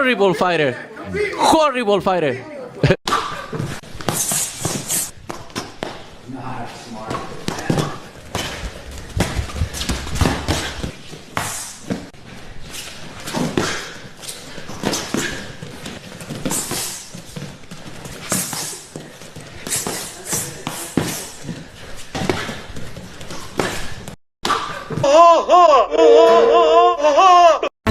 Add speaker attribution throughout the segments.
Speaker 1: Horrible fighter. Horrible fighter.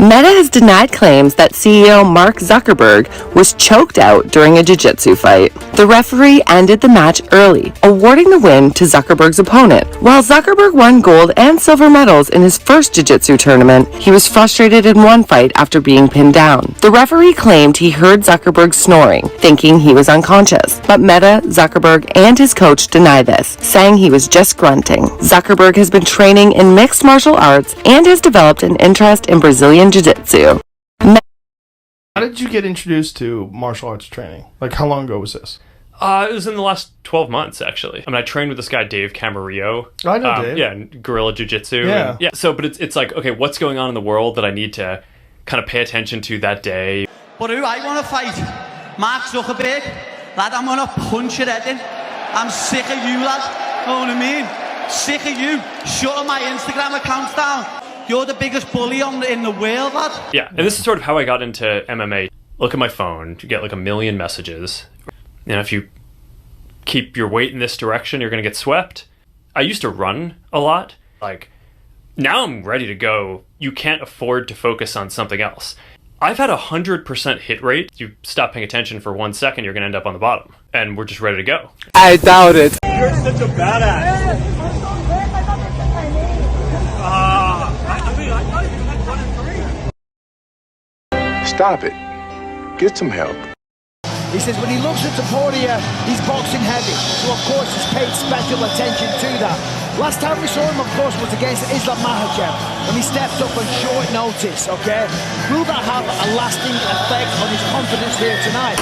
Speaker 2: Meta has denied claims that CEO Mark Zuckerberg was choked out during a jiu-jitsu fight. The referee ended the match early, awarding the win to Zuckerberg's opponent. While Zuckerberg won gold and silver medals in his first jiu-jitsu tournament, he was frustrated in one fight after being pinned down. The referee claimed he heard Zuckerberg snoring, thinking he was unconscious. But Meta, Zuckerberg, and his coach deny this, saying he was just grunting. Zuckerberg has been training in mixed martial arts and has developed an interest in Brazilian jiu-jitsu.
Speaker 3: How did you get introduced to martial arts training? Like, how long ago was this?
Speaker 4: It was in the last 12 months, actually. I mean, I trained with this guy, Dave Camarillo.
Speaker 3: I know Dave.
Speaker 4: Yeah, guerrilla jiu-jitsu.
Speaker 3: Yeah.
Speaker 4: Yeah. So, but it's like, okay, what's going on in the world that I need to kind of pay attention to that day?
Speaker 5: But who I want to fight? Mark Zuckerberg. Lad, I'm going to punch your head in. I'm sick of you, lad. Know what I mean? Sick of you. Shutting my Instagram accounts down. You're the biggest bully in the world, lad.
Speaker 4: Yeah, and this is sort of how I got into MMA. Look at my phone, you get like 1 million messages. You know, if you keep your weight in this direction, you're going to get swept. I used to run a lot. Like, now I'm ready to go. You can't afford to focus on something else. I've had 100% hit rate. You stop paying attention for 1 second, you're going to end up on the bottom. And we're just ready to go.
Speaker 1: I doubt it.
Speaker 6: You're such a badass.
Speaker 7: Stop it. Get some help.
Speaker 8: He says when he looks at Taporia, he's boxing heavy, so of course he's paid special attention to that. Last time we saw him, of course, was against Islam Makhachev, when he stepped up on short notice, okay? Will that have a lasting effect on his confidence here tonight?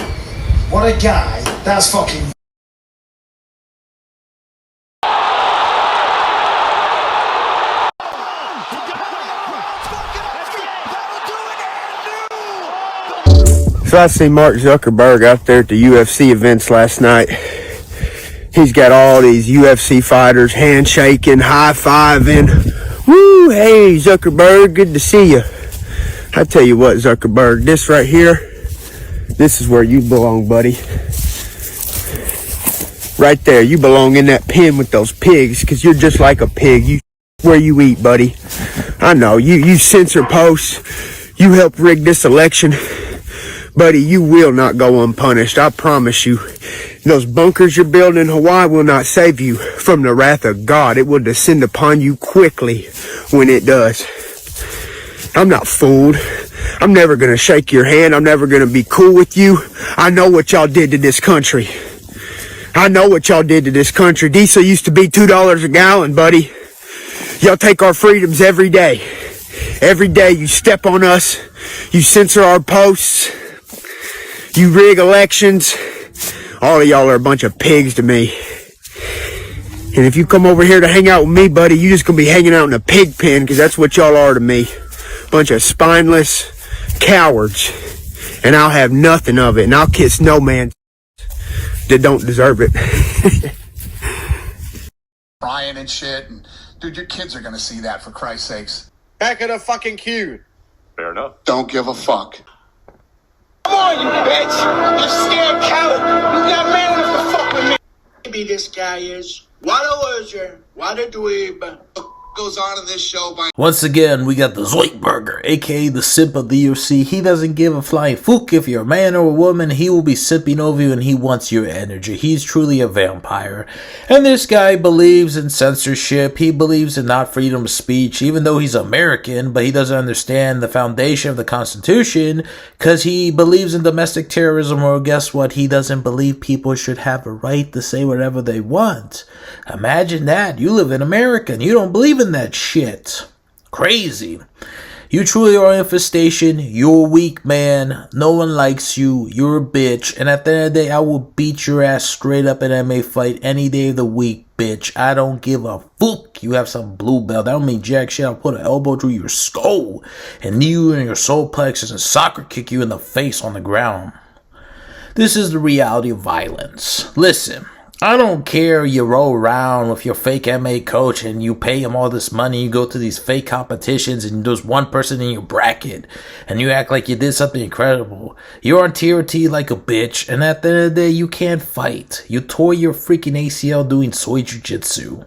Speaker 9: What a guy. That's fucking...
Speaker 10: So I see Mark Zuckerberg out there at the UFC events last night. He's got all these UFC fighters handshaking, high-fiving. Woo, hey Zuckerberg, good to see you. I tell you what, Zuckerberg, this right here, this is where you belong, buddy. Right there, you belong in that pen with those pigs, because you're just like a pig. You where you eat, buddy. I know, you censor posts, you help rig this election. Buddy, you will not go unpunished, I promise you. Those bunkers you're building in Hawaii will not save you from the wrath of God. It will descend upon you quickly when it does. I'm not fooled. I'm never going to shake your hand. I'm never going to be cool with you. I know what y'all did to this country. I know what y'all did to this country. Diesel used to be $2 a gallon, buddy. Y'all take our freedoms every day. Every day you step on us. You censor our posts. You rig elections. All of y'all are a bunch of pigs to me. And if you come over here to hang out with me, buddy, you just gonna be hanging out in a pig pen, because that's what y'all are to me. Bunch of spineless cowards. And I'll have nothing of it. And I'll kiss no man that don't deserve it.
Speaker 9: Crying and shit. And, dude, your kids are gonna see that, for Christ's sakes.
Speaker 6: Back of the fucking queue.
Speaker 7: Fair enough.
Speaker 9: Don't give a fuck.
Speaker 6: Come on, you bitch! You scared coward! You got man enough to fuck with me! Maybe this guy is. What a loser! What a dweeb!
Speaker 9: Goes on in this show by...
Speaker 11: Once again, we got the Zoidberger, aka the Simp of the UFC. He doesn't give a flying fuck if you're a man or a woman. He will be simping over you and he wants your energy. He's truly a vampire. And this guy believes in censorship. He believes in not freedom of speech, even though he's American, but he doesn't understand the foundation of the Constitution because he believes in domestic terrorism, or guess what? He doesn't believe people should have a right to say whatever they want. Imagine that. You live in America and you don't believe in that shit. Crazy. You truly are an infestation. You're weak, man. No one likes you. You're a bitch. And at the end of the day, I will beat your ass straight up in an MMA fight any day of the week, bitch. I don't give a fuck. You have some blue belt. That don't mean jack shit. I'll put an elbow through your skull and knee you in your solar plexus and soccer kick you in the face on the ground. This is the reality of violence. Listen. I don't care you roll around with your fake MMA coach and you pay him all this money, you go to these fake competitions and there's one person in your bracket and you act like you did something incredible. You're on TRT like a bitch and at the end of the day you can't fight. You tore your freaking ACL doing soy jiu-jitsu.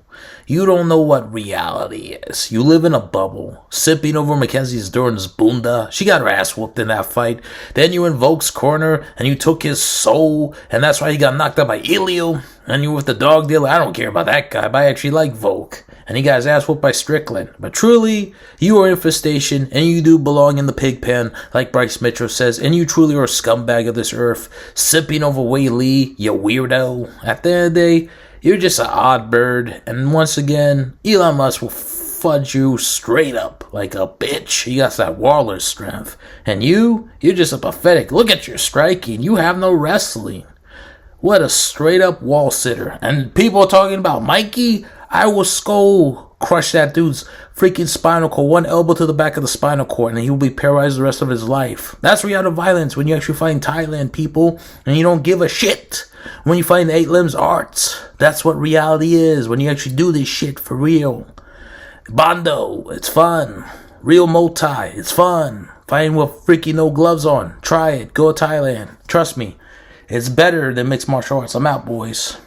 Speaker 11: You don't know what reality is. You live in a bubble. Sipping over Mackenzie's Duran's bunda. She got her ass whooped in that fight. Then you in Volk's corner and you took his soul and that's why he got knocked out by Elio. And you with the dog dealer. I don't care about that guy, but I actually like Volk. And he got his ass whooped by Strickland. But truly, you are infestation and you do belong in the pig pen, like Bryce Mitchell says. And you truly are a scumbag of this earth. Sipping over Wei Lee, you weirdo. At the end of the day, you're just an odd bird, and once again, Elon Musk will fudge you straight up like a bitch. He got that Waller strength. And you're just a pathetic. Look at your striking. You have no wrestling. What a straight up wall sitter. And people are talking about Mikey. I will skull crush that dude's freaking spinal cord. One elbow to the back of the spinal cord, and he will be paralyzed the rest of his life. That's reality violence when you actually fight in Thailand, people, and you don't give a shit. When you fight in 8 Limbs Arts, that's what reality is. When you actually do this shit for real. Bondo, it's fun. Real multi, it's fun. Fighting with freaking no gloves on. Try it. Go to Thailand. Trust me. It's better than mixed martial arts. I'm out, boys.